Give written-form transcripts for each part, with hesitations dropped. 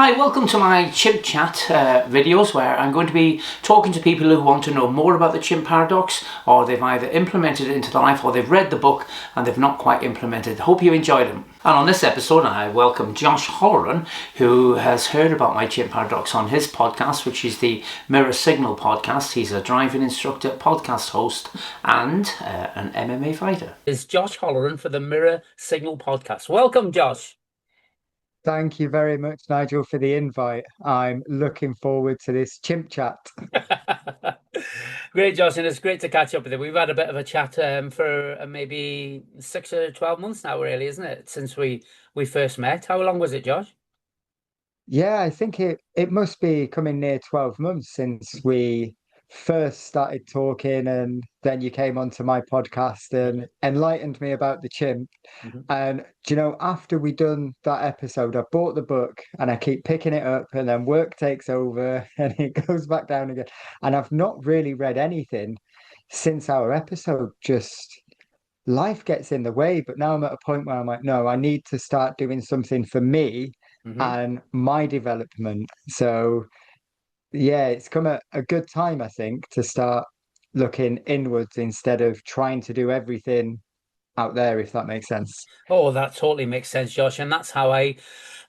Hi, welcome to my Chimp Chat videos where I'm going to be talking to people who want to know more about the Chimp Paradox, or they've either implemented it into their life or they've read the book and they've not quite implemented it. Hope you enjoy them. And on this episode I welcome Josh Holleran, who has heard about my Chimp Paradox on his podcast, which is the Mirror Signal podcast. He's a driving instructor, podcast host and an MMA fighter. Is Josh Holleran for the Mirror Signal podcast. Welcome, Josh. Thank you very much, Nigel, for the invite. I'm looking forward to this chimp chat. Great, Josh, and it's great to catch up with you. We've had a bit of a chat for maybe 6 or 12 months now, really, isn't it? Since we first met. How long was it, Josh? Yeah, I think it must be coming near 12 months since we first started talking, and then you came onto my podcast and enlightened me about the chimp. Mhm. And after we done that episode, I bought the book and I keep picking it up, and then work takes over and it goes back down again. And I've not really read anything since our episode. Just life gets in the way. But now I'm at a point where I'm like, no, I need to start doing something for me Mhm. and my development. So yeah, it's come at a good time, I think, to start looking inwards instead of trying to do everything out there, if that makes sense. Oh, that totally makes sense, Josh. And that's how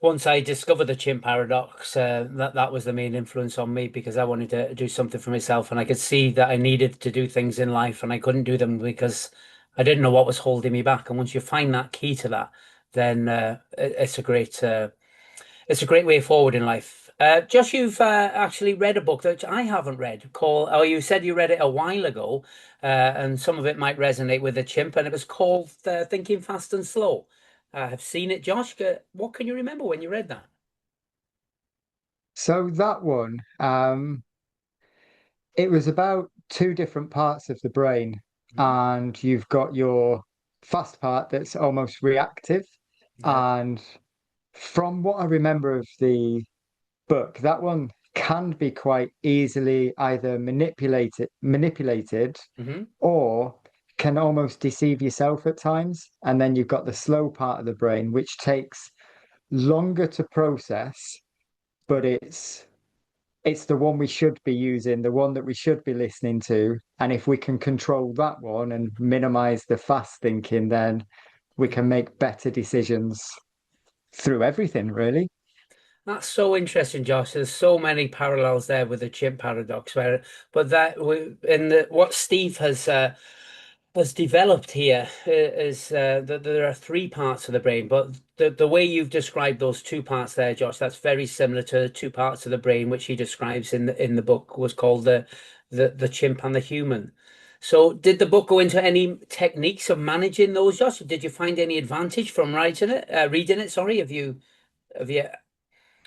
once I discovered the Chimp Paradox, that was the main influence on me, because I wanted to do something for myself, and I could see that I needed to do things in life, and I couldn't do them because I didn't know what was holding me back. And once you find that key to that, then it's a great way forward in life. Josh, you've actually read a book that I haven't read called, oh, you said you read it a while ago, and some of it might resonate with the chimp, and it was called Thinking Fast and Slow. I have seen it, Josh. What can you remember when you read that? So that one, it was about two different parts of the brain, Mhm. and you've got your fast part that's almost reactive. Yeah. And from what I remember of the book, that one can be quite easily either manipulated Hmm. or can almost deceive yourself at times. And then you've got the slow part of the brain, which takes longer to process, but it's the one we should be using, the one that we should be listening to. And if we can control that one and minimize the fast thinking, then we can make better decisions through everything, really. That's so interesting, Josh. There's so many parallels there with the chimp paradox, but in what Steve has developed here is that there are three parts of the brain, but the way you've described those two parts there, Josh, that's very similar to the two parts of the brain which he describes in the book, was called the chimp and the human. So, did the book go into any techniques of managing those, Josh? Did you find any advantage from reading it? Sorry, have you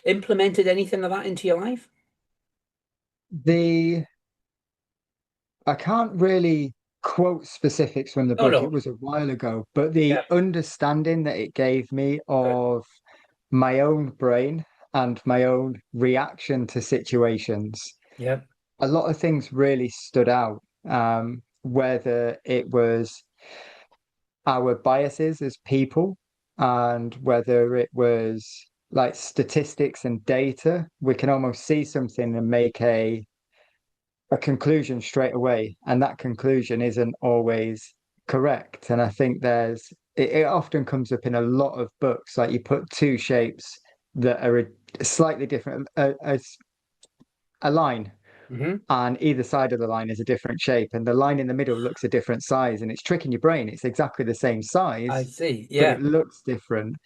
implemented anything of that into your life? The I can't really quote specifics from the Oh book. It no. was a while ago, but the Yeah. understanding that it gave me Good. of my own brain and my own reaction to situations, Yeah. a lot of things really stood out. Whether it was our biases as people, and whether it was like statistics and data, we can almost see something and make a conclusion straight away, and that conclusion isn't always correct. And I think it often comes up in a lot of books, like you put two shapes that are slightly different, a line, Hmm. and either side of the line is a different shape, and the line in the middle looks a different size, and it's tricking your brain. It's exactly the same I size, see. but Yeah. it looks different.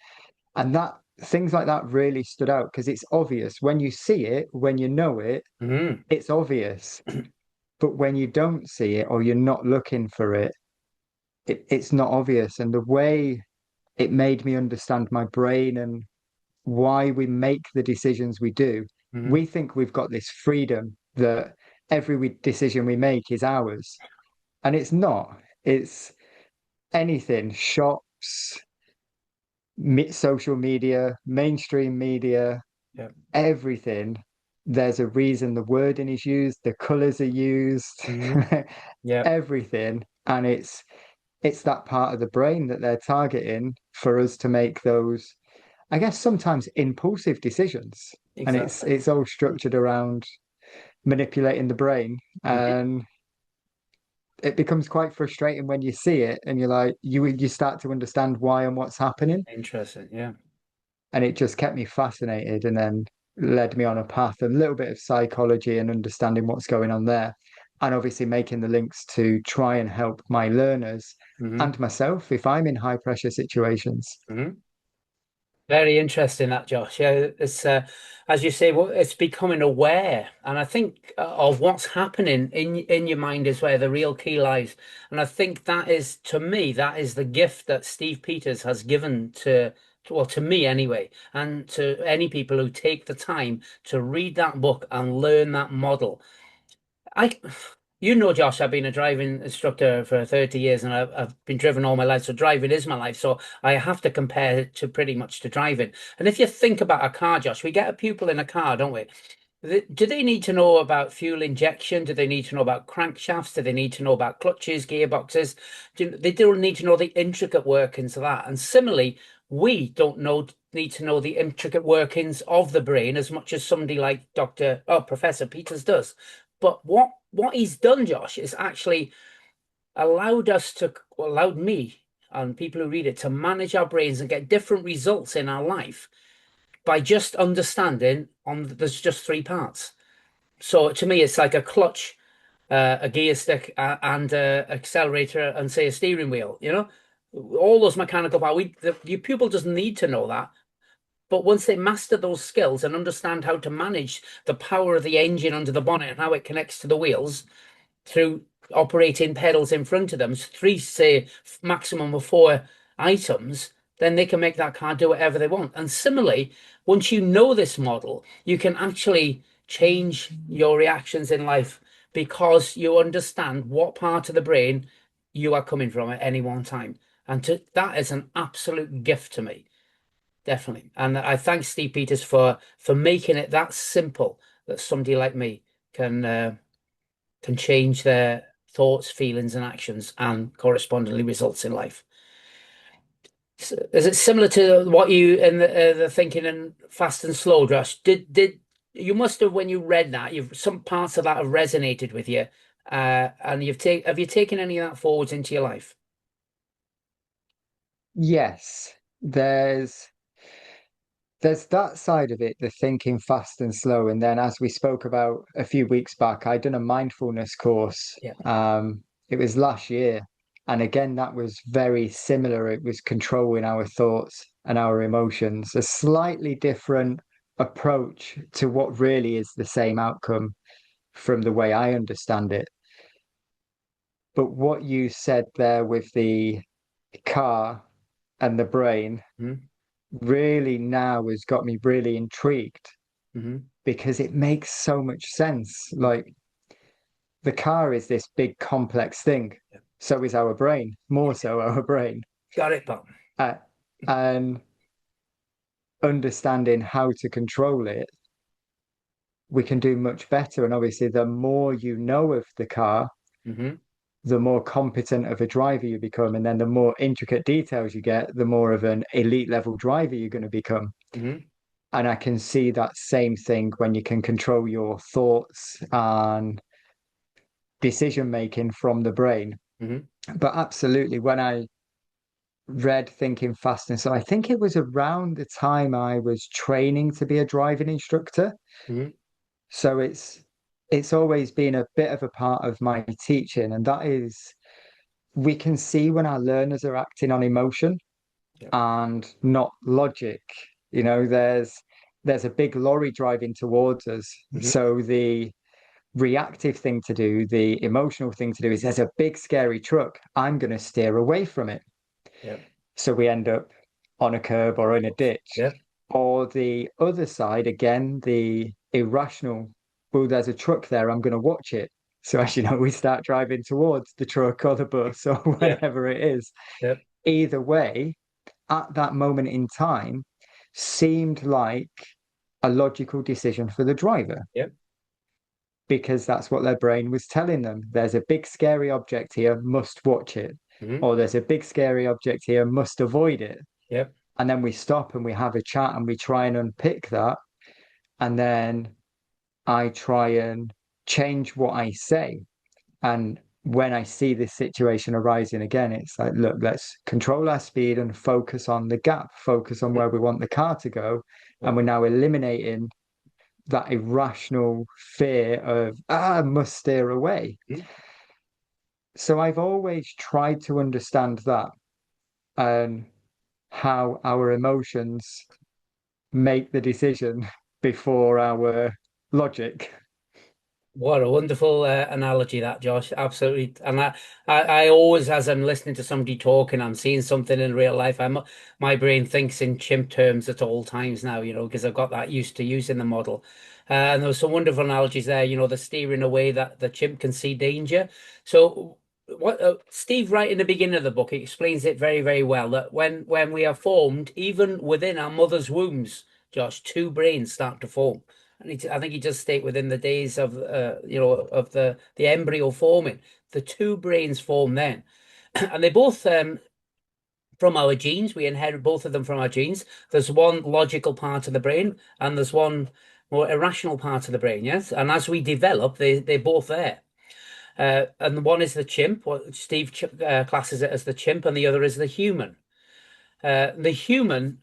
And that things like that really stood out because it's obvious when you see it, when you know it, Hmm. it's obvious. But when you don't see it or you're not looking for it, it's not obvious. And the way it made me understand my brain and why we make the decisions we do, Hmm. we think we've got this freedom that decision we make is ours. And it's not. It's anything, shops, social media, mainstream media, Yeah. everything. There's a reason the wording is used, the colors are used, Hmm. Yeah. everything. And it's that part of the brain that they're targeting for us to make those I guess sometimes impulsive decisions. And Exactly. it's all structured around manipulating the brain. Mhm. And it becomes quite frustrating when you see it and you're like, you start to understand why and what's happening. Interesting. Yeah. And it just kept me fascinated and then led me on a path, a little bit of psychology and understanding what's going on there. And obviously making the links to try and help my learners Hmm. and myself if I'm in high pressure situations. Hmm. Very interesting that, Josh. Yeah, it's as you say, well, it's becoming aware, and I think of what's happening in your mind is where the real key lies. And I think that is, to me, that is the gift that Steve Peters has given well, to me anyway, and to any people who take the time to read that book and learn that model. I, you know, Josh, I've been a driving instructor for 30 years and I've been driven all my life. So driving is my life. So I have to compare it to pretty much to driving. And if you think about a car, Josh, we get a pupil in a car, don't we? Do they need to know about fuel injection? Do they need to know about crankshafts? Do they need to know about clutches, gearboxes? They don't need to know the intricate workings of that. And similarly, we don't need to know the intricate workings of the brain as much as somebody like Professor Peters does. But what he's done, Josh, is actually allowed me and people who read it to manage our brains and get different results in our life by just understanding there's just three parts. So to me, it's like a clutch, a gear stick, and a accelerator, and say a steering wheel. All those mechanical power. Your pupil doesn't need to know that, but once they master those skills and understand how to manage the power of the engine under the bonnet and how it connects to the wheels through operating pedals in front of them, three, say, maximum of four items, then they can make that car do whatever they want. And similarly, once you know this model, you can actually change your reactions in life because you understand what part of the brain you are coming from at any one time. And that is an absolute gift to me, definitely. And I thank Steve Peters for making it that simple that somebody like me can change their thoughts, feelings, and actions, and correspondingly results in life. Is it similar to what you in the thinking and fast and slow, Josh? Did you must have when you read that, you've some parts of that have resonated with you, and have you taken any of that forwards into your life? Yes, there's that side of it, the thinking fast and slow. And then, as we spoke about a few weeks back, I done a mindfulness course. Yeah. It was last year. And again, that was very similar. It was controlling our thoughts and our emotions, a slightly different approach to what really is the same outcome from the way I understand it. But what you said there with the car and the brain Mm-hmm. really now has got me really intrigued Mm-hmm. because it makes so much sense. Like the car is this big complex thing. Yeah. So is our brain, more so our brain. Got it, Bob. Uh, and understanding how to control it, we can do much better. And obviously, the more you know of the car, Mm-hmm. the more competent of a driver you become. And then the more intricate details you get, the more of an elite level driver you're going to become. Mm-hmm. And I can see that same thing when you can control your thoughts and decision making from the brain. Mm-hmm. But absolutely, when I read Thinking Fast and so I think it was around the time I was training to be a driving instructor. Mm-hmm. So it's always been a bit of a part of my teaching, and that is we can see when our learners are acting on emotion Yeah. and not logic. There's a big lorry driving towards us. Mm-hmm. So the reactive thing to do, the emotional thing to do is there's a big scary truck. I'm going to steer away from it. Yeah. So we end up on a curb or in a ditch. Yeah. Or the other side, again, the irrational, well, there's a truck there, I'm going to watch it. So as you know, we start driving towards the truck or the bus or Yeah. whatever it is. Yeah. Either way, at that moment in time, seemed like a logical decision for the driver Yeah. because that's what their brain was telling them. There's a big scary object here, must watch it. Mm-hmm. Or there's a big scary object here, must avoid it. Yeah. and then we stop and we have a chat and we try and unpick that. And then I try and change what I say. And when I see this situation arising again, it's like, look, let's control our speed and focus on the gap, focus on where we want the car to go. Yeah. And we're now eliminating that irrational fear of, I must steer away. Mhm. So I've always tried to understand that and how our emotions make the decision before our logic. What a wonderful analogy that, Josh. Absolutely. And I always, as I'm listening to somebody talking, I'm seeing something in real life. My brain thinks in chimp terms at all times now, because I've got that used to using the model. And there were some wonderful analogies there, the steering away that the chimp can see danger. So what Steve, right in the beginning of the book, he explains it very, very well that when we are formed, even within our mother's wombs, Josh, two brains start to form. And I think he just state within the days of of the embryo forming, the two brains form then, and they both from our genes. We inherit both of them from our genes. There's one logical part of the brain, and there's one more irrational part of the brain. Yes, and as we develop, they're both there. And the one is the chimp, what Steve classes it as the chimp, and the other is the human. The human,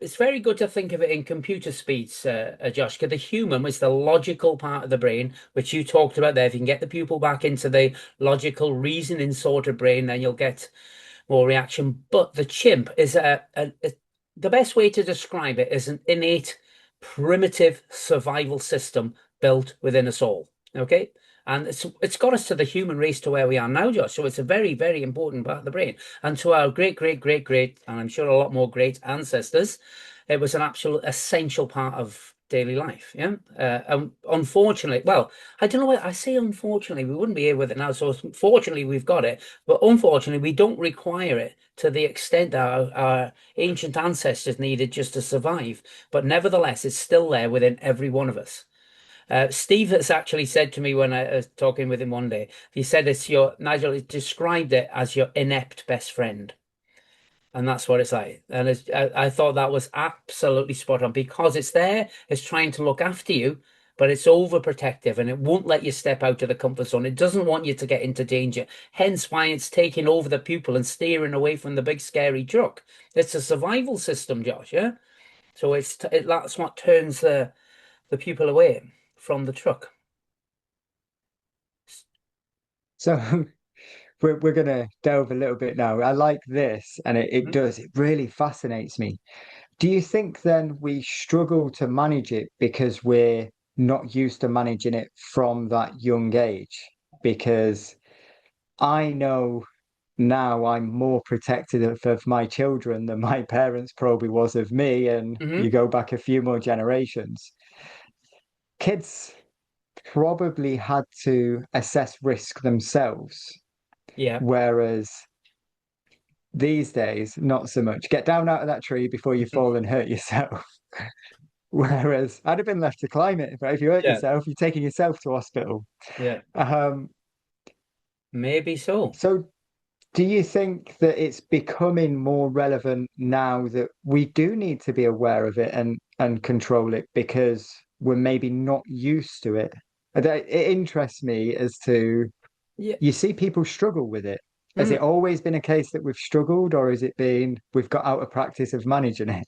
it's very good to think of it in computer speeds, Josh, because the human was the logical part of the brain, which you talked about there. If you can get the pupil back into the logical reasoning sort of brain, then you'll get more reaction. But the chimp is the best way to describe it is an innate, primitive survival system built within us all. Okay. And it's got us to the human race to where we are now, Josh. So it's a very, very important part of the brain. And to our great, great, great, great, and I'm sure a lot more great ancestors, it was an absolute essential part of daily life. Yeah. Unfortunately, well, I don't know what I say. Unfortunately, we wouldn't be here with it now. So fortunately, we've got it, but unfortunately, we don't require it to the extent that our ancient ancestors needed just to survive. But nevertheless, it's still there within every one of us. Steve has actually said to me when I was talking with him one day, he said it's Nigel, he described it as your inept best friend. And that's what it's like. And I thought that was absolutely spot on because it's there, it's trying to look after you, but it's overprotective and it won't let you step out of the comfort zone. It doesn't want you to get into danger. Hence why it's taking over the pupil and steering away from the big scary truck. It's a survival system, Josh, yeah? So that's what turns the pupil away from the truck. So we're gonna delve a little bit now. I like this, and it really fascinates me. Do you think then we struggle to manage it because we're not used to managing it from that young age? Because I know now I'm more protective of my children than my parents probably was of me, and you Hmm. go back a few more generations. Kids probably had to assess risk themselves, Yeah. whereas these days, not so much. Get down out of that tree before you fall and hurt yourself. Whereas I'd have been left to climb it, but if you hurt Yeah. yourself, you're taking yourself to hospital. Yeah. Um, Maybe so. so do you think that it's becoming more relevant now that we do need to be aware of it and control it because we're maybe not used to it? It interests me as to Yeah. you see people struggle with it. Has it Mm. always been a case that we've struggled, or has it been we've got out of practice of managing it?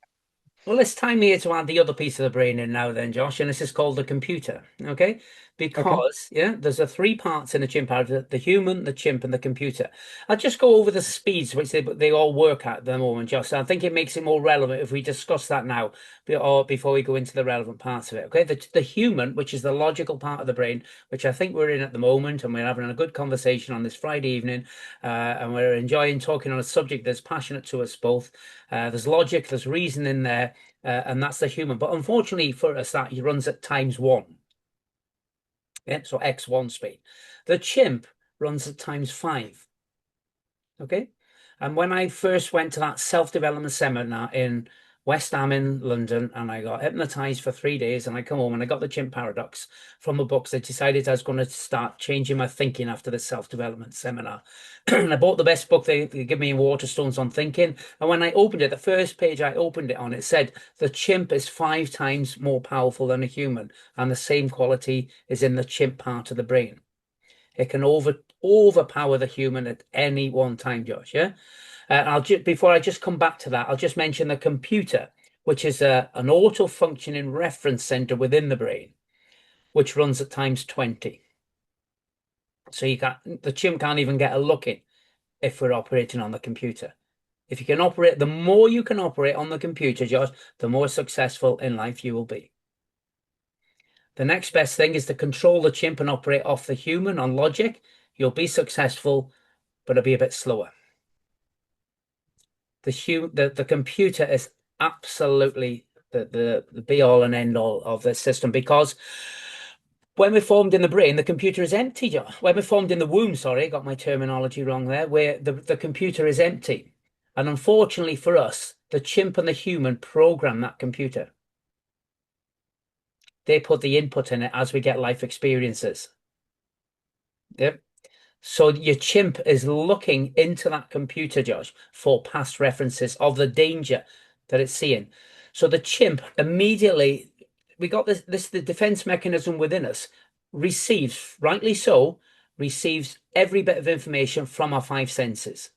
Well, it's time here to add the other piece of the brain in now, then, Josh, and this is called the computer. Okay, Okay. because there's a three parts in the chimp paradox: the human, the chimp, and the computer. I'll just go over the speeds which they all work at the moment, Josh. I think it makes it more relevant if we discuss that now, or before we go into the relevant parts of it. Okay, the human, which is the logical part of the brain, which I think we're in at the moment, and we're having a good conversation on this Friday evening, and we're enjoying talking on a subject that's passionate to us both. There's logic, there's reason in there, and that's the human. But unfortunately for us, that he runs at times one. Yeah, so x1 speed. The chimp runs at times five. Okay. And when I first went to that self-development seminar in West Ham in London, and I got hypnotized for 3 days. And I come home and I got the Chimp Paradox from the books. I decided I was going to start changing my thinking after the self-development seminar. And I bought the best book they give me in Waterstones on thinking. And when I opened it, the first page I opened it on, it said the chimp is 5 times more powerful than a human, and the same quality is in the chimp part of the brain. It can overpower the human at any one time, Josh. Yeah. I'll just before I just come back to that, I'll just mention the computer, which is an auto-functioning reference center within the brain, which runs at times 20. So the chimp can't even get a look in if we're operating on the computer. If you can operate, the more you can operate on the computer, Josh, the more successful in life you will be. The next best thing is to control the chimp and operate off the human on logic. You'll be successful, but it'll be a bit slower. The computer is absolutely the be all and end all of the system, because when we're formed in the brain, the computer is empty, John. When we're formed in the womb, sorry, I got my terminology wrong there, where the computer is empty. And unfortunately for us, the chimp and the human program that computer. They put the input in it as we get life experiences. Yep. So your chimp is looking into that computer, Josh, for past references of the danger that it's seeing. So the chimp immediately, we got the defense mechanism within us, receives, rightly so, receives every bit of information from our 5 senses.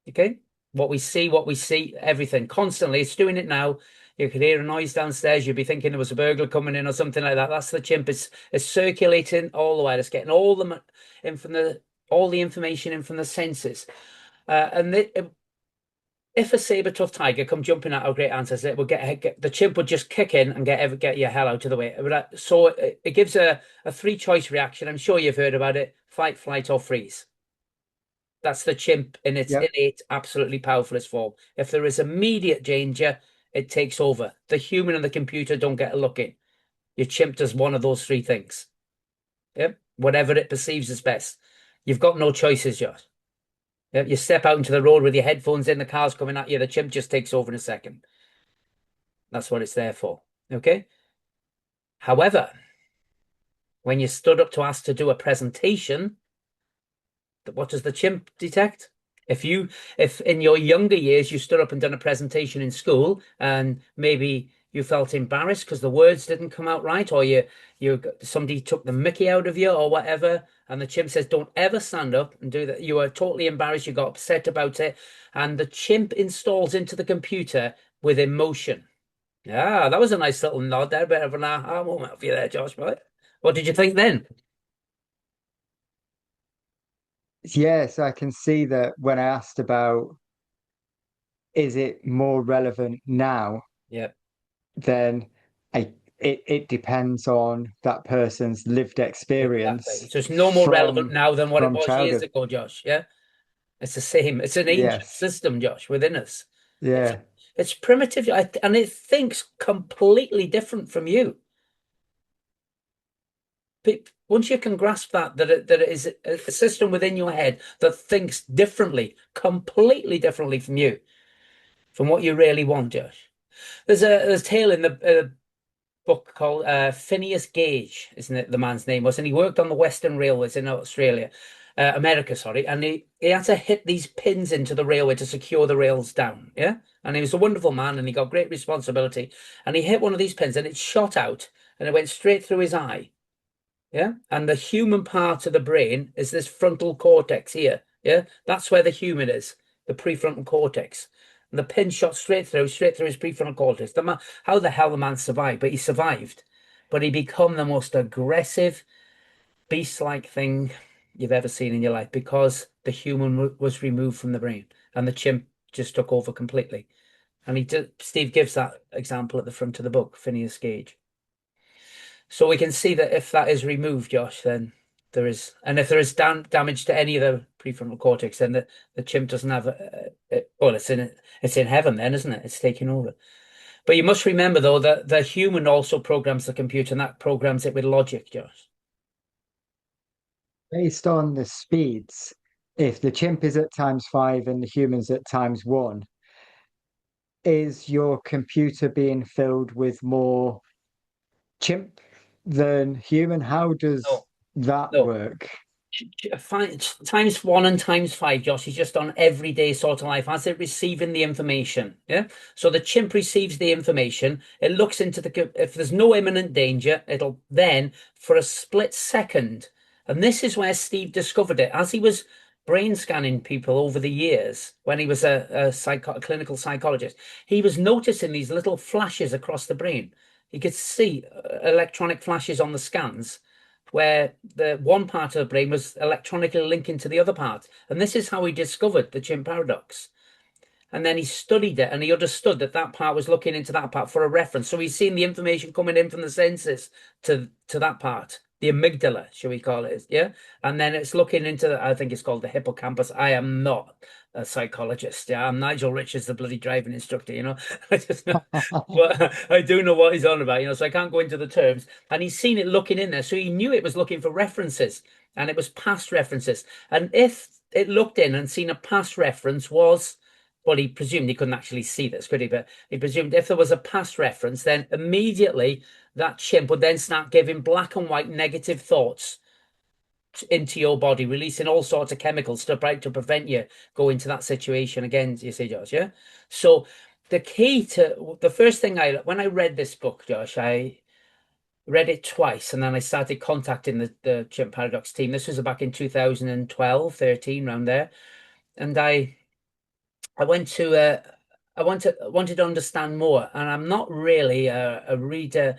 Okay? What we see, everything constantly. It's doing it now. You could hear a noise downstairs. You'd be thinking there was a burglar coming in or something like that. That's the chimp. It's circulating all the way. It's getting all the information in from the senses. If a saber-toothed tiger come jumping out of great ancestors, it would get the chimp would just kick in and get your hell out of the way. So it gives a 3-choice reaction. I'm sure you've heard about it: fight, flight, or freeze. That's the chimp in its Yep. innate, absolutely powerfulest form. If there is immediate danger, it takes over. The human and the computer don't get a look in. Your chimp does one of those 3 things. Yep. Whatever it perceives as best. You've got no choices, Josh. Yep. You step out into the road with your headphones in, the car's coming at you, the chimp just takes over in a second. That's what it's there for. Okay. However, when you stood up to ask to do a presentation, what does the chimp detect? If in your younger years you stood up and done a presentation in school and maybe you felt embarrassed because the words didn't come out right, or somebody took the mickey out of you or whatever, and the chimp says, don't ever stand up and do that. You are totally embarrassed, you got upset about it, and the chimp installs into the computer with emotion. Yeah, that was a nice little nod there, bit of an aha moment for you there, Josh, right? What did you think then? Yes, I can see that when I asked about is it more relevant now, Yeah, then it depends on that person's lived exactly. experience So it's no more relevant from now than what it from was years childhood. ago, Josh. Yeah. It's the same. It's an ancient Yes. system, Josh, within us. It's Yeah. it's primitive, and it thinks completely different from you. But once you can grasp that it is a system within your head that thinks differently, completely differently from you, from what you really want, Josh. There's a tale in the book called Phineas Gage, isn't it? The man's name was, and he worked on the Western Railways in Australia, America, sorry, and he had to hit these pins into the railway to secure the rails down. Yeah, and he was a wonderful man, and he got great responsibility, and he hit one of these pins, and it shot out, and it went straight through his eye. Yeah, and the human part of the brain is this frontal cortex here. Yeah, that's where the human is, the prefrontal cortex. And the pin shot straight through his prefrontal cortex. How the hell the man survived? But he survived. But he become the most aggressive, beast-like thing you've ever seen in your life, because the human was removed from the brain and the chimp just took over completely. And Steve gives that example at the front of the book, Phineas Gage. So we can see that if that is removed, Josh, then and if there is damage to any of the prefrontal cortex, then the chimp doesn't have well, it's in heaven then, isn't it? It's taking over. But you must remember though that the human also programs the computer, and that programs it with logic, Josh. Based on the speeds, if the chimp is at times 5 and the human's at times 1, is your computer being filled with more chimp than human? How does No, that no. work? Times one and times five, Josh, is just on everyday sort of life as it receiving the information. Yeah. So the chimp receives the information. It looks into if there's no imminent danger, it'll then, for a split second, and this is where Steve discovered it as he was brain scanning people over the years when he was a clinical psychologist. He was noticing these little flashes across the brain. He could see electronic flashes on the scans where the one part of the brain was electronically linking to the other part. And this is how he discovered the Chimp paradox. And then he studied it and he understood that that part was looking into that part for a reference. So he's seen the information coming in from the senses to that part, the amygdala, shall we call it? Yeah. And then it's looking into, I think it's called the hippocampus. I am not a psychologist. Yeah. I'm Nigel Richards, the bloody driving instructor, I just know, but I do know what he's on about, so I can't go into the terms. And he's seen it looking in there. So he knew it was looking for references and it was past references. And if it looked in and seen a past reference was, well, he presumed he couldn't actually see this, could he? But he presumed if there was a past reference, then immediately that chimp would then start giving black and white negative thoughts into your body, releasing all sorts of chemicals to prevent you going to that situation again, you see, Josh, yeah? So the key to the first thing when I read this book, Josh, I read it twice and then I started contacting the Chimp Paradox team. This was back in 2012, 13, around there. And I went to wanted to understand more, and I'm not really a reader.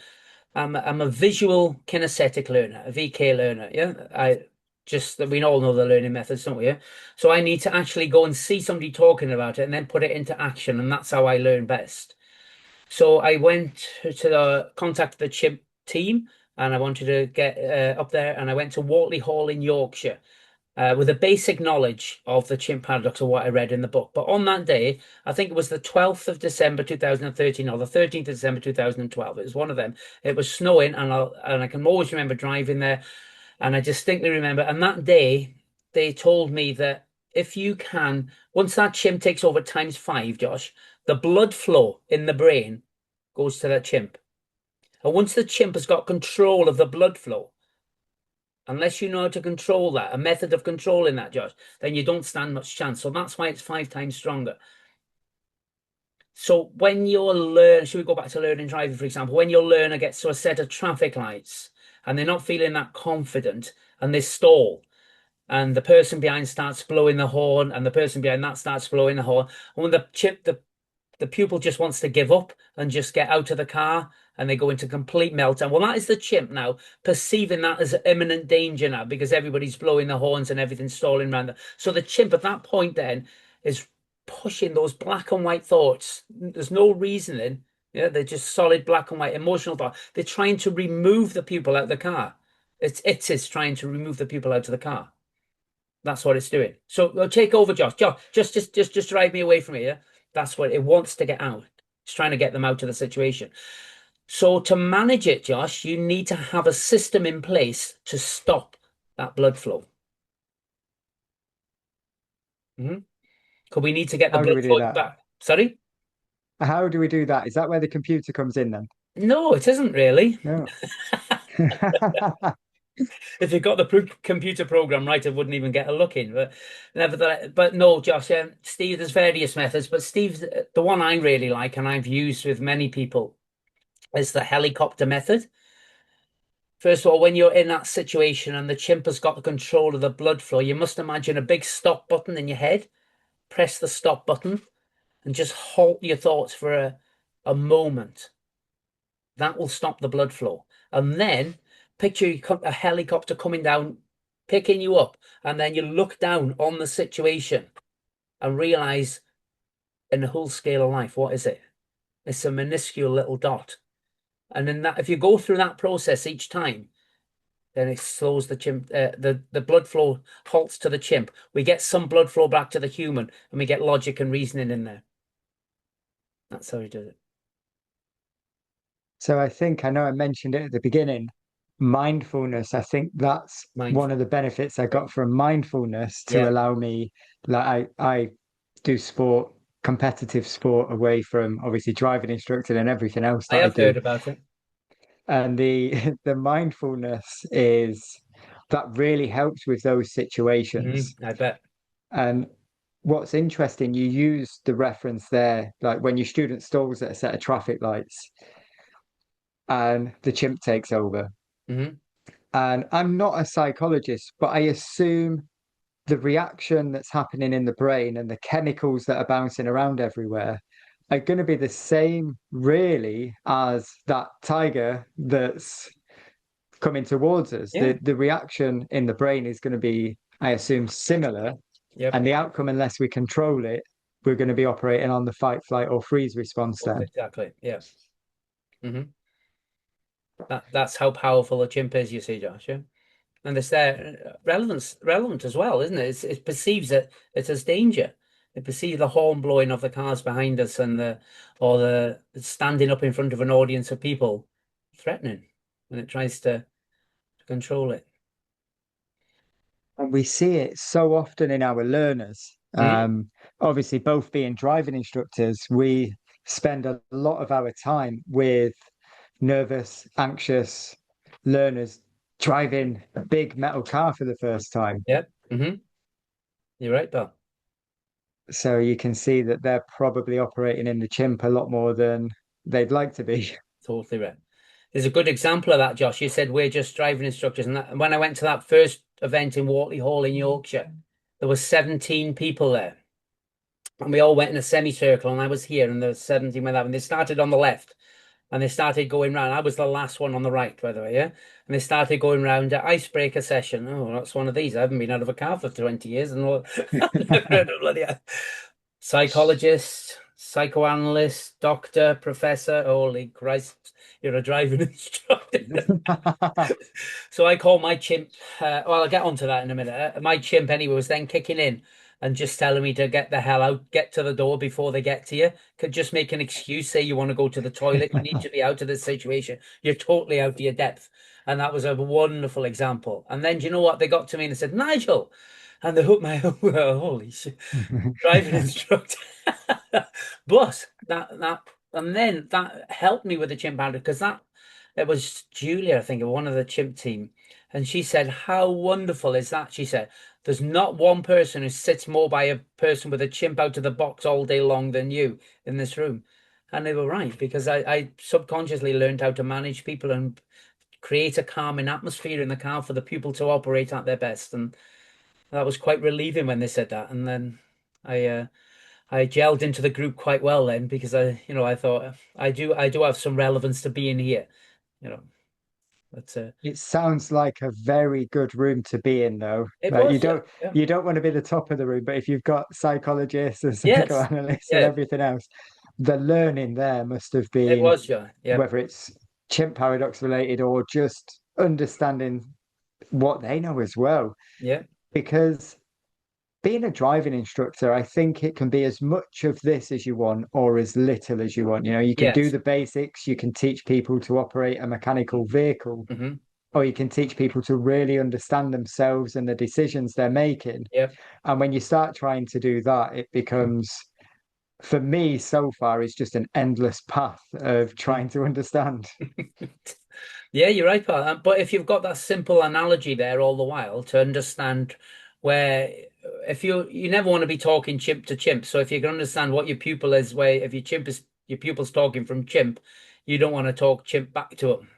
I'm a visual kinesthetic learner, a VK learner. Yeah, I just we all know the learning methods, don't we? Yeah? So I need to actually go and see somebody talking about it and then put it into action, and that's how I learn best. So I went to contact the Chimp team, and I wanted to get up there, and I went to Wortley Hall in Yorkshire with a basic knowledge of the Chimp Paradox of what I read in the book. But on that day, I think it was the 12th of December 2013 or the 13th of December 2012. It was one of them. It was snowing, and I can always remember driving there. And I distinctly remember, and that day, they told me that if you can, once that chimp takes over times five, Josh, the blood flow in the brain goes to that chimp. And once the chimp has got control of the blood flow, unless you know how to control that, a method of controlling that, Josh, then you don't stand much chance. So that's why it's five times stronger. So when should we go back to learning driving, for example, when your learner gets to a set of traffic lights and they're not feeling that confident and they stall, and the person behind starts blowing the horn, and the person behind that starts blowing the horn, and when the pupil just wants to give up and just get out of the car and they go into complete meltdown. Well, that is the chimp now, perceiving that as imminent danger now because everybody's blowing the horns and everything's stalling around them. So the chimp at that point then is pushing those black and white thoughts. There's no reasoning. Yeah, they're just solid black and white emotional thought. They're trying to remove the pupil out of the car. It's trying to remove the pupil out of the car. That's what it's doing. So take over, Josh. Josh, just drive me away from here. That's what it wants to get out. It's trying to get them out of the situation. So to manage it, Josh, you need to have a system in place to stop that blood flow. Mm-hmm. Because we need to get the How do blood we do flow that? back. Sorry? How do we do that? Is that where the computer comes in then? No, it isn't really. No. If you got the computer program right, it wouldn't even get a look in. But nevertheless, but no, Josh, Steve, there's various methods, but Steve, the one I really like and I've used with many people is the helicopter method. First of all, when you're in that situation and the chimp has got the control of the blood flow, you must imagine a big stop button in your head. Press the stop button and just halt your thoughts for a moment. That will stop the blood flow. And then picture a helicopter coming down, picking you up, and then you look down on the situation and realize in the whole scale of life, what is it? It's a minuscule little dot. And then that, if you go through that process each time, then it slows the chimp, the blood flow halts to the chimp. We get some blood flow back to the human, and we get logic and reasoning in there. That's how we do it. So I think I know I mentioned it at the beginning. Mindfulness, I think that's one Mindful. of the benefits I got from mindfulness to Yeah. allow me, like I do sport competitive sport away from obviously driving instructor and everything else I that I have do. heard about it. And the the mindfulness is that really helps with those situations. I bet. And what's interesting, you use the reference there, like when your student stalls at a set of traffic lights and the chimp takes over. Hmm. And I'm not a psychologist, but I assume the reaction that's happening in the brain and the chemicals that are bouncing around everywhere are going to be the same, really, as that tiger that's coming towards us. Yeah. The reaction in the brain is going to be, I assume, similar. Yep. And the outcome, unless we control it, we're going to be operating on the fight, flight, or freeze response then. Exactly. Yeah. Hmm. That's how powerful a chimp is, you see, Josh. Yeah? And it's their relevant as well, isn't it? It perceives it as danger. It perceives the horn blowing of the cars behind us and the standing up in front of an audience of people threatening, and it tries to control it. And we see it so often in our learners. Mhm. Obviously, both being driving instructors, we spend a lot of our time with nervous, anxious learners driving a big metal car for the first time. Yep. You're right, Bill. So you can see that they're probably operating in the chimp a lot more than they'd like to be. Totally right. There's a good example of that, Josh. You said we're just driving instructors, and when I went to that first event in Wortley Hall in Yorkshire, there was 17 people there. And we all went in a semicircle, and I was here, and the 17 went up, and they started on the left, and they started going round. I was the last one on the right, by the way, yeah. And they started going round icebreaker session. Oh, that's one of these. I haven't been out of a car for 20 years, and all. Bloody hell. Psychologist, psychoanalyst, doctor, professor. Holy Christ, you're a driving instructor. So I call my chimp. Well, I'll get onto that in a minute. My chimp, anyway, was then kicking in and just telling me to get the hell out, get to the door before they get to you. Could just make an excuse, say you want to go to the toilet, you need to be out of this situation. You're totally out of your depth. And that was a wonderful example. And then, do you know what? They got to me and they said, Nigel, and they hooked my holy shit, driving instructor. But that and then that helped me with the chimp handler because that it was Julia, I think, one of the chimp team, and she said, "How wonderful is that?" She said, "There's not one person who sits more by a person with a chimp out of the box all day long than you in this room." And they were right because I subconsciously learned how to manage people and create a calming atmosphere in the car for the pupil to operate at their best, and that was quite relieving when they said that. And then I gelled into the group quite well then because I thought I do have some relevance to being here, you know. But It sounds like a very good room to be in, though. it Like was, yeah, yeah, you don't want to be the top of the room, but if you've got psychologists and yes, psychoanalysts and yeah, everything else, the learning there must have it been, was, yeah, yeah, whether it's chimp paradox related or just understanding what they know as well. yeah, Because being a driving instructor, I think it can be as much of this as you want or as little as you want. You know, you can do yes, the basics, you can teach people to operate a mechanical vehicle, hmm, or you can teach people to really understand themselves and the decisions they're making. yeah. And when you start trying to do that, it becomes, for me so far, it's just an endless path of trying to understand. Yeah, you're right, Paul. But if you've got that simple analogy there all the while to understand where, if you never want to be talking chimp to chimp. So if you can understand what your pupil is, where if your pupil's talking from chimp, you don't want to talk chimp back to them.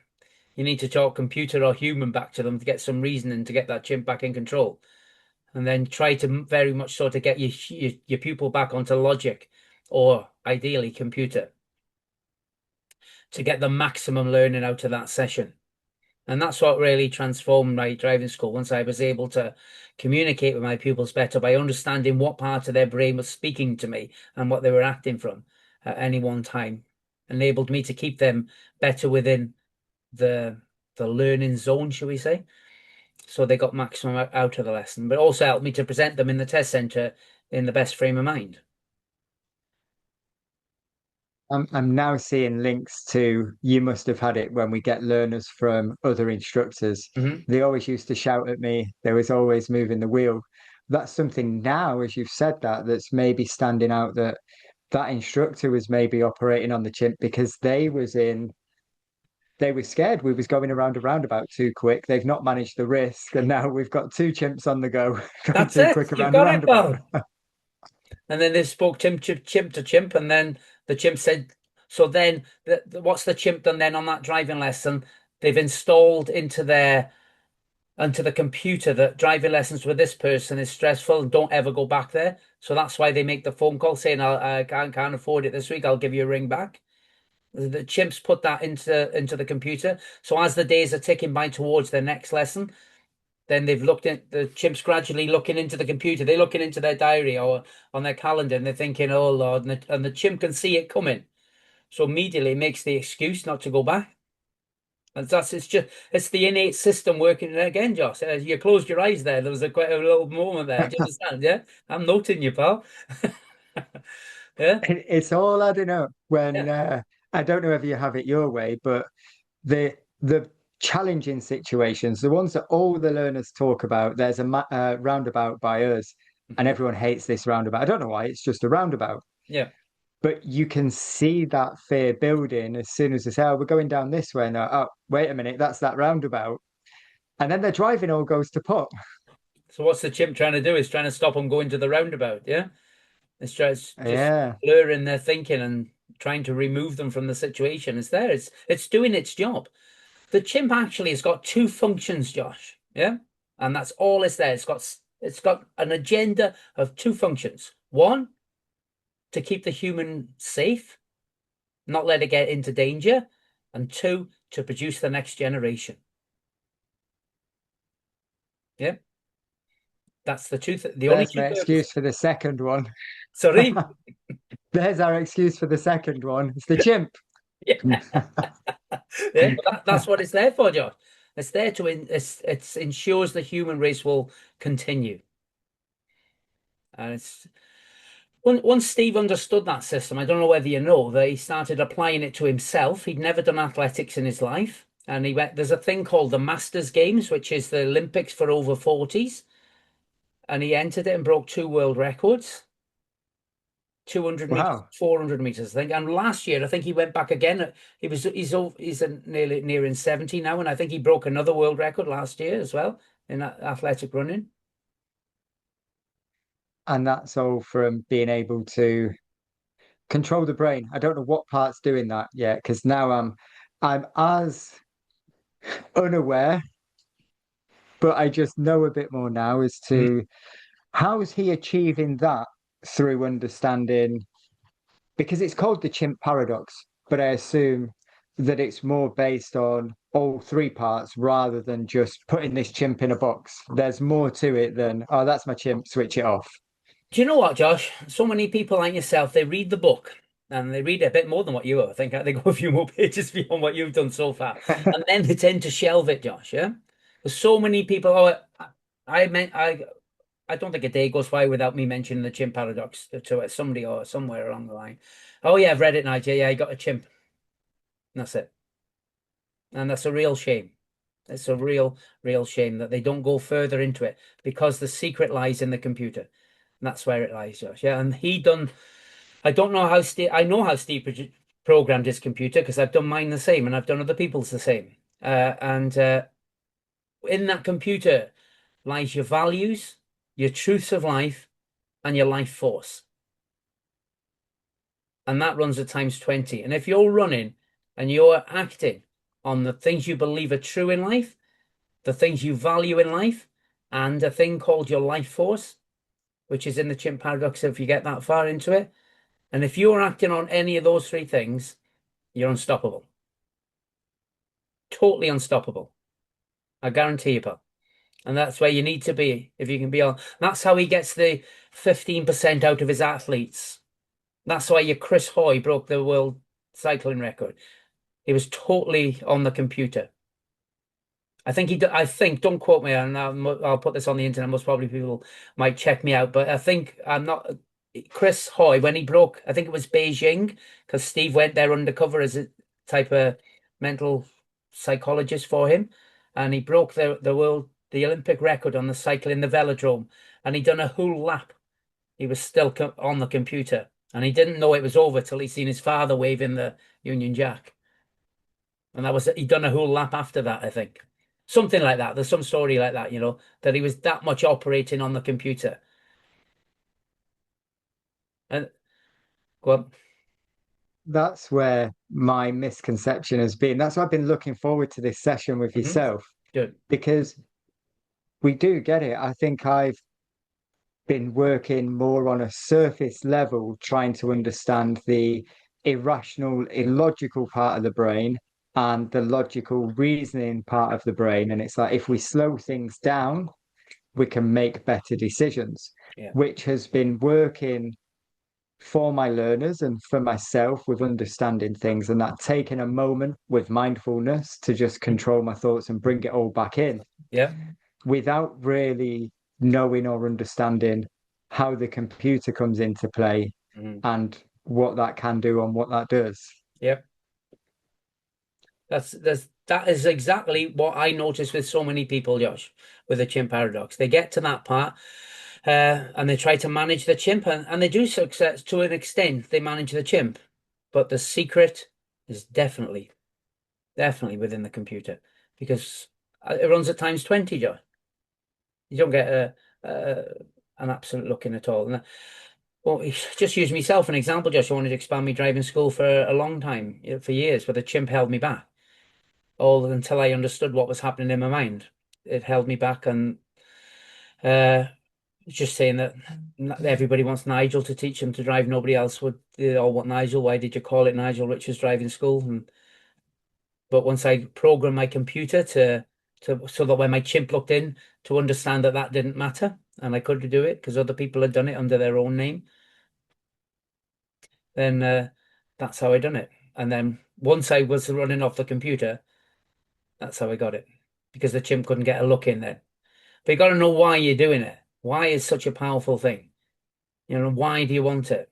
You need to talk computer or human back to them to get some reasoning to get that chimp back in control, and then try to very much sort of get your pupil back onto logic, or ideally computer, to get the maximum learning out of that session. And that's what really transformed my driving school once I was able to communicate with my pupils better by understanding what part of their brain was speaking to me and what they were acting from at any one time. Enabled me to keep them better within the the learning zone, shall we say. So they got maximum out of the lesson, but also helped me to present them in the test center in the best frame of mind. I'm now seeing links to you must have had it when we get learners from other instructors. Hmm. They always used to shout at me. They was always moving the wheel. That's something now, as you've said that, that's maybe standing out that that instructor was maybe operating on the chimp because they were scared we was going around a roundabout too quick. They've not managed the risk, and now we've got two chimps on the go going That's too it. quick You've around a got it, roundabout. pal. And then they spoke chimp to chimp, and then the chimp said, so then what's the chimp done then on that driving lesson? They've installed into the computer that driving lessons with this person is stressful and don't ever go back there. So that's why they make the phone call saying, I can't afford it this week. I'll give you a ring back. The chimps put that into the computer. So as the days are ticking by towards their next lesson, then they've looked at the chimps gradually looking into the computer. They're looking into their diary or on their calendar and they're thinking, oh Lord, and the chimp can see it coming. So immediately it makes the excuse not to go back. And it's the innate system working again, Josh. You closed your eyes there. There was quite a little moment there. Do you understand? Yeah. I'm noting you, pal. Yeah. It's all adding up when Yeah. I don't know if you have it your way, but the challenging situations, the ones that all the learners talk about, there's a roundabout by us, and Mhm. everyone hates this roundabout. I don't know why, it's just a roundabout. Yeah. But you can see that fear building as soon as they say, oh, we're going down this way. And oh, wait a minute, that's that roundabout. And then their driving all goes to pot. So what's the chimp trying to do? Is trying to stop them going to the roundabout. Yeah. It's just Yeah, blurring their thinking and trying to remove them from the situation. It's there. It's doing its job. The chimp actually has got two functions, Josh. Yeah. And that's all it's there. It's got an agenda of two functions. One, to keep the human safe, not let it get into danger. And two, to produce the next generation. Yeah. That's the only there's two my purposes. excuse for the second one. Sorry. There's our excuse for the second one. It's the chimp. Yeah. Yeah. But that's what it's there for, Josh. It's there to it ensures the human race will continue. And it's once Steve understood that system, I don't know whether you know that he started applying it to himself. He'd never done athletics in his life. And there's a thing called the Masters Games, which is the Olympics for over 40s. And he entered it and broke two world records, 200 meters, Wow. 400 meters, I think. And last year, I think he went back again. He's nearly nearing 70 now. And I think he broke another world record last year as well in athletic running. And that's all from being able to control the brain. I don't know what part's doing that yet, because now I'm as unaware, but I just know a bit more now as Mhm. to how is he achieving that through understanding, because it's called the chimp paradox, but I assume that it's more based on all three parts rather than just putting this chimp in a box. There's more to it than, oh, that's my chimp, switch it off. Do you know what, Josh? So many people like yourself, they read the book and they read a bit more than what you are. I think they go a few more pages beyond what you've done so far. And then they tend to shelve it, Josh, yeah? There's so many people, I meant I don't think a day goes by without me mentioning the chimp paradox to somebody or somewhere along the line. Oh yeah, I've read it, Nigel. Yeah, I got a chimp. And that's it. And that's a real shame. It's a real shame that they don't go further into it because the secret lies in the computer. And that's where it lies, Josh. Yeah, and he done. I don't know how Steve. I know how Steve programmed his computer because I've done mine the same, and I've done other people's the same. And in that computer lies your values, your truths of life, and your life force, and that runs at times 20. And if you're running and you're acting on the things you believe are true in life, the things you value in life, and a thing called your life force, which is in the chimp paradox if you get that far into it. And if you're acting on any of those three things, you're unstoppable. Totally unstoppable. I guarantee you, pal. And that's where you need to be if you can be on. That's how he gets the 15% out of his athletes. That's why your Chris Hoy broke the world cycling record. He was totally on the computer. I think I think, don't quote me, and I'll put this on the internet. Most probably people might check me out, but I think I'm not. Chris Hoy, when he broke, I think it was Beijing, because Steve went there undercover as a type of mental psychologist for him, and he broke the Olympic record on the cycle in the velodrome, and he done a whole lap. He was still on the computer, And he didn't know it was over till he seen his father waving the Union Jack. And that was he'd done a whole lap after that, I think. Something like that. There's some story like that, that he was that much operating on the computer. And well, That's where my misconception has been. That's why I've been looking forward to this session with yourself, good. because we do get it. I think I've been working more on a surface level, trying to understand the irrational, illogical part of the brain and the logical reasoning part of the brain. And it's like if we slow things down, we can make better decisions, Yeah. which has been working for my learners and for myself with understanding things, and that taking a moment with mindfulness to just control my thoughts and bring it all back in Yeah. without really knowing or understanding how the computer comes into play Mhm. and what that can do and what that does. Yep. That is exactly what I notice with so many people, Josh, with the chimp paradox. They get to that part, and they try to manage the chimp, and they do success to an extent. They manage the chimp, but the secret is definitely within the computer, because it runs at times 20, Josh. You don't get a an absolute look in at all. Well, just use myself an example, Josh. I wanted to expand my driving school for a long time, for years, but the chimp held me back all until I understood what was happening in my mind. It held me back, and just saying that everybody wants Nigel to teach them to drive. Nobody else would. They all want Nigel. Why did you call it Nigel Richards Driving School? But once I programmed my computer to so that when my chimp looked in, to understand that that didn't matter and I could do it because other people had done it under their own name, then that's how I done it. And then once I was running off the computer, that's how I got it, because the chimp couldn't get a look in there. But you got to know why you're doing it. Why is such a powerful thing? Why do you want it?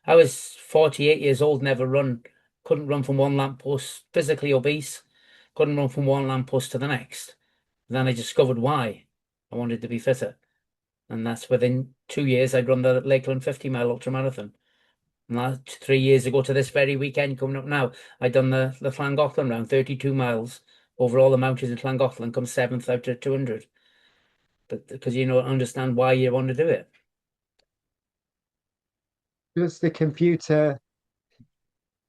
I was 48 years old, couldn't run from one lamppost, physically obese, couldn't run from one lamppost to the next. Then I discovered why I wanted to be fitter. And that's within 2 years, I'd run the Lakeland 50-mile ultramarathon. And that 3 years ago to this very weekend coming up now, I'd done the Llangollen round, 32 miles over all the mountains in Llangollen, come seventh out of 200. But because you don't understand why you want to do it. Does the computer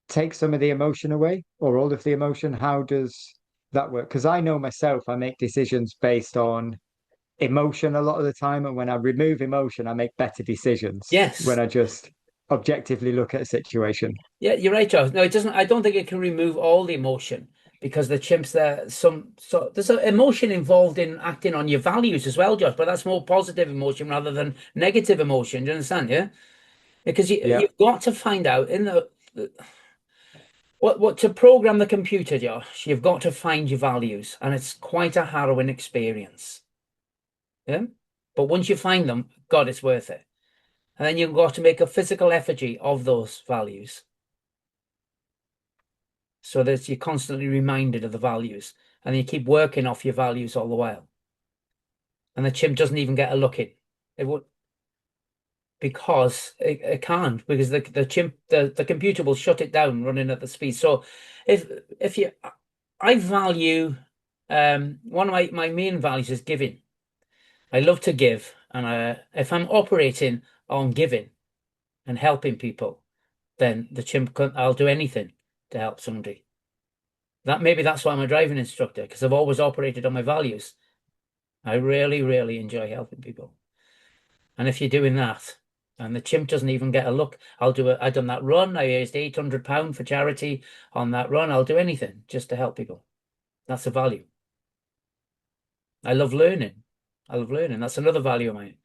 take some of the emotion away or all of the emotion? How does that work? Because I know myself, I make decisions based on emotion a lot of the time. And when I remove emotion, I make better decisions when Yes. I just objectively look at a situation. Yeah, you're right, Josh. No, it doesn't. I don't think it can remove all the emotion, because the chimps there, there's an emotion involved in acting on your values as well, Josh. But that's more positive emotion rather than negative emotion. Do you understand? Yeah, because Yeah. you've got to find out in what to program the computer, Josh. You've got to find your values, and it's quite a harrowing experience. Yeah, but once you find them, God, it's worth it. And then you've got to make a physical effigy of those values, so that you're constantly reminded of the values, and you keep working off your values all the while. And the chimp doesn't even get a look in. It would, because it can't, because the chimp the computer will shut it down running at the speed. So if if you I value one of my main values is giving. I love to give, and if I'm operating on giving and helping people, then I'll do anything to help somebody. Maybe that's why I'm a driving instructor, because I've always operated on my values. I really, really enjoy helping people. And if you're doing that, and the chimp doesn't even get a look, I done that run. I raised £800 for charity on that run. I'll do anything just to help people. That's a value. I love learning. I love learning. That's another value of mine.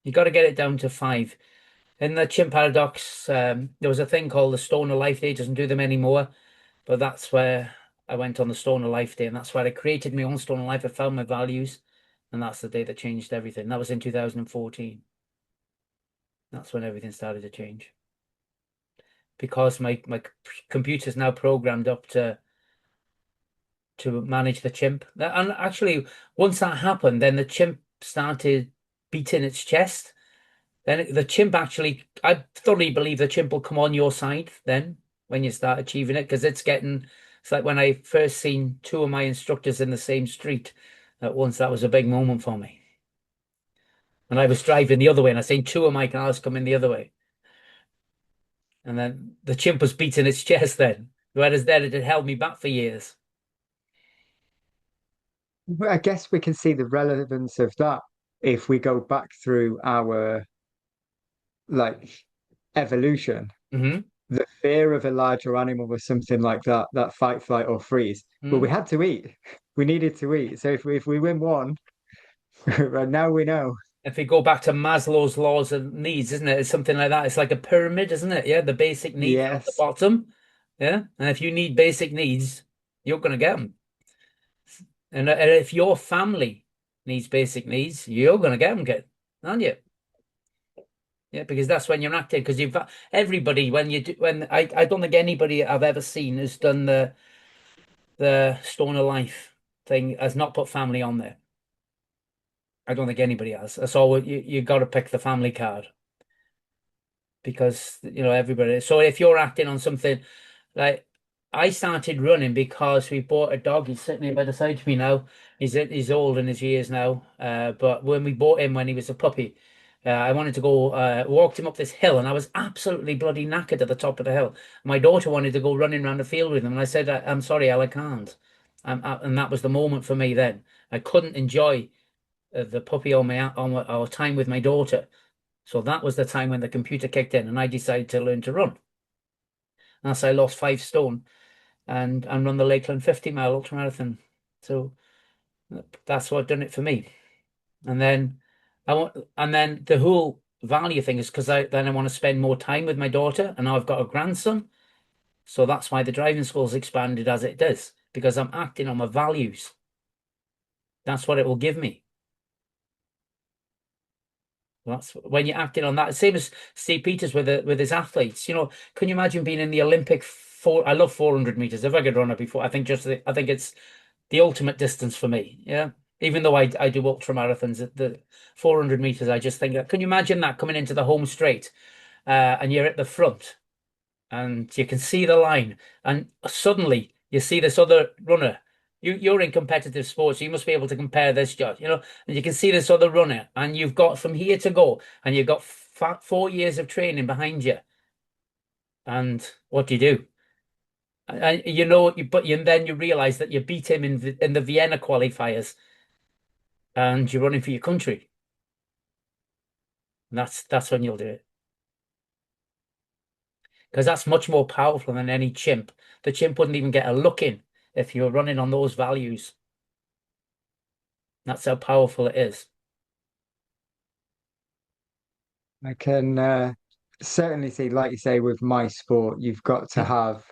You got to get it down to 5. In the Chimp Paradox, there was a thing called the Stone of Life Day. It doesn't do them anymore, but that's where I went on the Stone of Life Day, and that's where I created my own Stone of Life. I found my values, and that's the day that changed everything. That was in 2014. That's when everything started to change, because my computer's now programmed up to manage the chimp. And actually, once that happened, then the chimp started beating its chest. then the chimp actually, I thoroughly believe the chimp will come on your side then when you start achieving it because it's like when I first seen two of my instructors in the same street at once, that was a big moment for me. And I was driving the other way and I seen two of my cars coming the other way. And then the chimp was beating its chest then, whereas then it had held me back for years. But I guess we can see the relevance of that if we go back through our like evolution. Hmm. The fear of a larger animal was something like that, that fight, flight, or freeze. But we Hmm. had to eat. We needed to eat. So if we win one, right now we know. If we go back to Maslow's laws of needs, isn't it? It's something like that. It's like a pyramid, isn't it? Yeah, the basic needs are at the Yes. bottom. Yeah, and if you need basic needs, you're going to get them. And if your family needs basic needs, you're going to get them, kid, aren't you? Yeah, because that's when you're acting. Because you've everybody when you do when I don't think anybody I've ever seen has done the Stone of Life thing has not put family on there. I don't think anybody has. That's all you got to pick the family card because everybody. So if you're acting on something like I started running because we bought a dog. He's sitting here by the side of me now. He's old in his years now. But when we bought him when he was a puppy, I wanted to go walked him up this hill, and I was absolutely bloody knackered at the top of the hill. My daughter wanted to go running around the field with him, and I said, "I'm sorry, Al, I can't." And that was the moment for me. Then I couldn't enjoy the puppy or time with my daughter. So that was the time when the computer kicked in, and I decided to learn to run. And so I lost 5 stone and run the Lakeland 50-mile ultramarathon. So that's what done it for me. And then and then the whole value thing is because I want to spend more time with my daughter, and now I've got a grandson. So that's why the driving school's expanded as it does, because I'm acting on my values. That's what it will give me. That's when you're acting on that. Same as Steve Peters with his athletes. Can you imagine being in the Olympic four? I love 400 meters. If I could run it before, I think it's the ultimate distance for me. Yeah. Even though I do ultra marathons, the 400 meters, I just think, can you imagine that coming into the home straight, and you're at the front and you can see the line, and suddenly you see this other runner. You're in competitive sports, so you must be able to compare this, Josh. And you can see this other runner, and you've got from here to go, and you've got 4 years of training behind you. And what do you do? And then you realize that you beat him in the Vienna qualifiers, and you're running for your country. And that's when you'll do it. Because that's much more powerful than any chimp. The chimp wouldn't even get a look in if you were running on those values. That's how powerful it is. I can certainly see, like you say, with my sport, you've got to have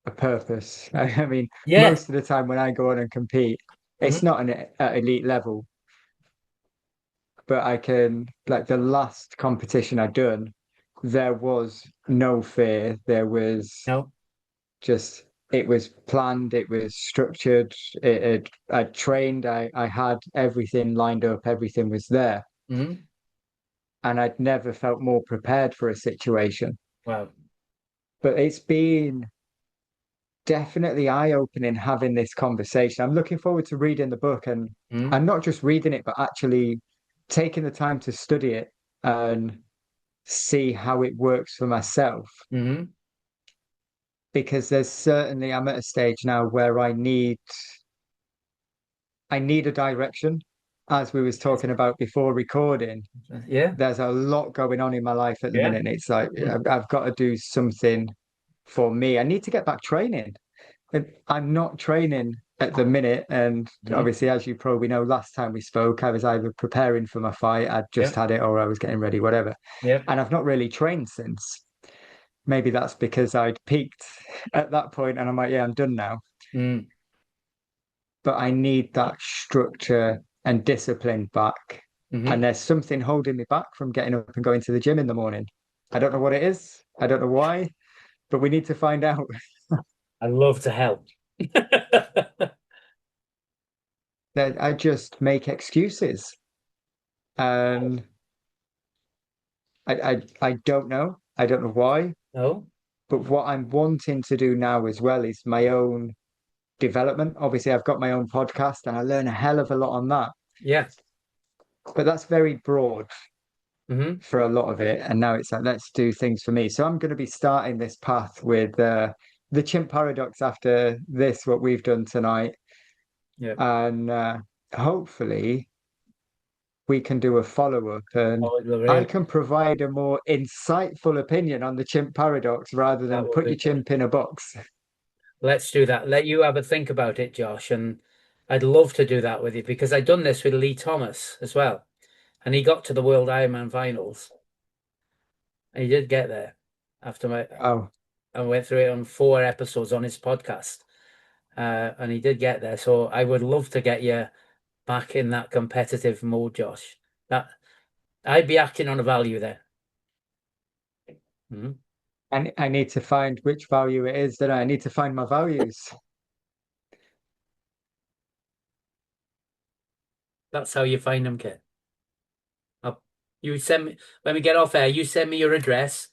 a purpose. I mean, Yeah. most of the time when I go on and compete, it's Mhm. not at elite level, but I can, like the last competition I'd done, there was no fear. There was No. just, it was planned, it was structured, I trained, I had everything lined up, everything was there. Hmm. And I'd never felt more prepared for a situation. Wow. But it's been definitely eye-opening having this conversation. I'm looking forward to reading the book and Hmm. I'm not just reading it, but actually taking the time to study it and see how it works for myself. Hmm. Because I'm at a stage now where I need a direction. As we was talking about before recording, Yeah. there's a lot going on in my life at the Yeah. minute. And it's like I've got to do something for me. I need to get back training. And I'm not training at the minute. And Hmm. obviously, as you probably know, last time we spoke, I was either preparing for my fight, I'd just Yeah. had it, or I was getting ready, whatever. Yeah. And I've not really trained since. Maybe that's because I'd peaked at that point and I'm like, yeah, I'm done now. Mm. But I need that structure and discipline back. And Hmm. there's something holding me back from getting up and going to the gym in the morning. I don't know what it is. I don't know why, but we need to find out. I love to help. That I just make excuses. And I don't know. I don't know why. No? But what I'm wanting to do now as well is my own development. Obviously, I've got my own podcast and I learn a hell of a lot on that. Yeah. But that's very broad Hmm. for a lot of it. And now it's like, let's do things for me. So I'm going to be starting this path with the Chimp Paradox after this, what we've done tonight. Yeah. And hopefully we can do a follow-up and Oh, it will I really. can provide a more insightful opinion on the Chimp Paradox rather That than would put be your good. chimp in a box. Let's do that. Let you have a think about it, Josh. And I'd love to do that with you because I'd done this with Lee Thomas as well. And he got to the World Ironman finals. And he did get there after Oh, I went through it on 4 episodes on his podcast. And he did get there. So I would love to get you back in that competitive mode, Josh. That I'd be acting on a value there. Mhm. I need to find which value it is that I need to find my values. That's how you find them, kid. I'll, you send me when we get off air. You send me your address.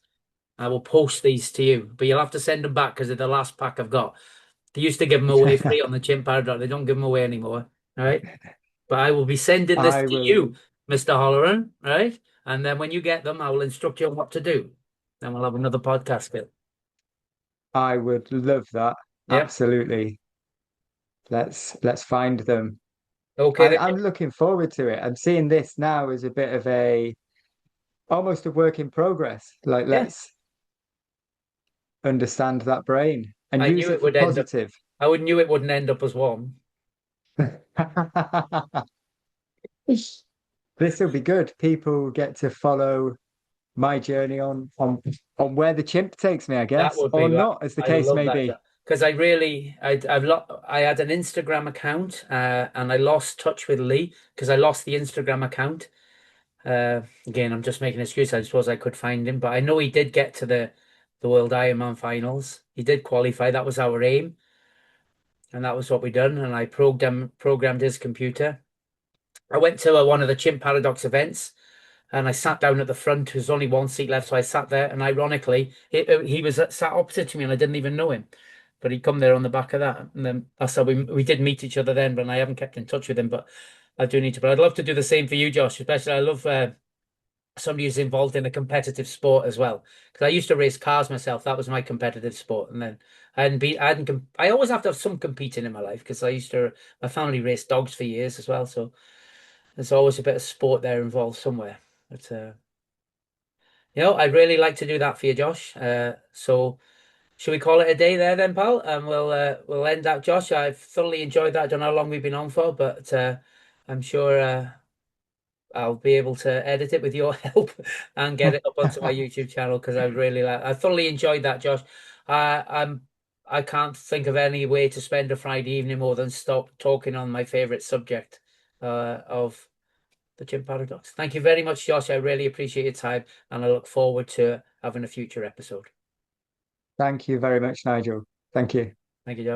I will post these to you, but you'll have to send them back because they're the last pack I've got. They used to give them away free on the Chimp Paradox. They don't give them away anymore. All right. But I will be sending this I to will you, Mr. Holleran. Right. And then when you get them, I will instruct you on what to do. Then we'll have another podcast, Bill. I would love that. Yeah. Absolutely. Let's find them. Okay And then. I'm looking forward to it. I'm seeing this now as a bit of a almost a work in progress. Like Yeah. let's understand that brain and I use knew it it for would end up. positive. I would knew it wouldn't end up as one. This will be good. People get to follow my journey on where the chimp takes me, I That guess, would or be that. not, as the I case love may that be. because I really, I had an Instagram account and I lost touch with Lee because I lost the Instagram account. Again, I'm just making an excuse. I suppose I could find him, but I know he did get to the World Ironman finals. He did qualify. That was our aim, and that was what we done. And I programmed his computer. I went to one of the Chimp Paradox events and I sat down at the front. There's only one seat left, so I sat there. And ironically, he was sat opposite to me, and I didn't even know him. But he'd come there on the back of that, and then that's how we did meet each other then. But I haven't kept in touch with him. But I do need to. But I'd love to do the same for you, Josh. Especially, I love somebody who's involved in a competitive sport as well. Because I used to race cars myself. That was my competitive sport, and then I always have to have some competing in my life because my family raced dogs for years as well. So there's always a bit of sport there involved somewhere. But I'd really like to do that for you, Josh. So should we call it a day there then, pal? And we'll end that, Josh. I've thoroughly enjoyed that. I don't know how long we've been on for, but I'm sure I'll be able to edit it with your help and get it up onto my YouTube channel because I thoroughly enjoyed that, Josh. I can't think of any way to spend a Friday evening more than stop talking on my favorite subject of the Chimp Paradox. Thank you very much, Josh. I really appreciate your time, and I look forward to having a future episode. Thank you very much, Nigel. Thank you. Thank you, Josh.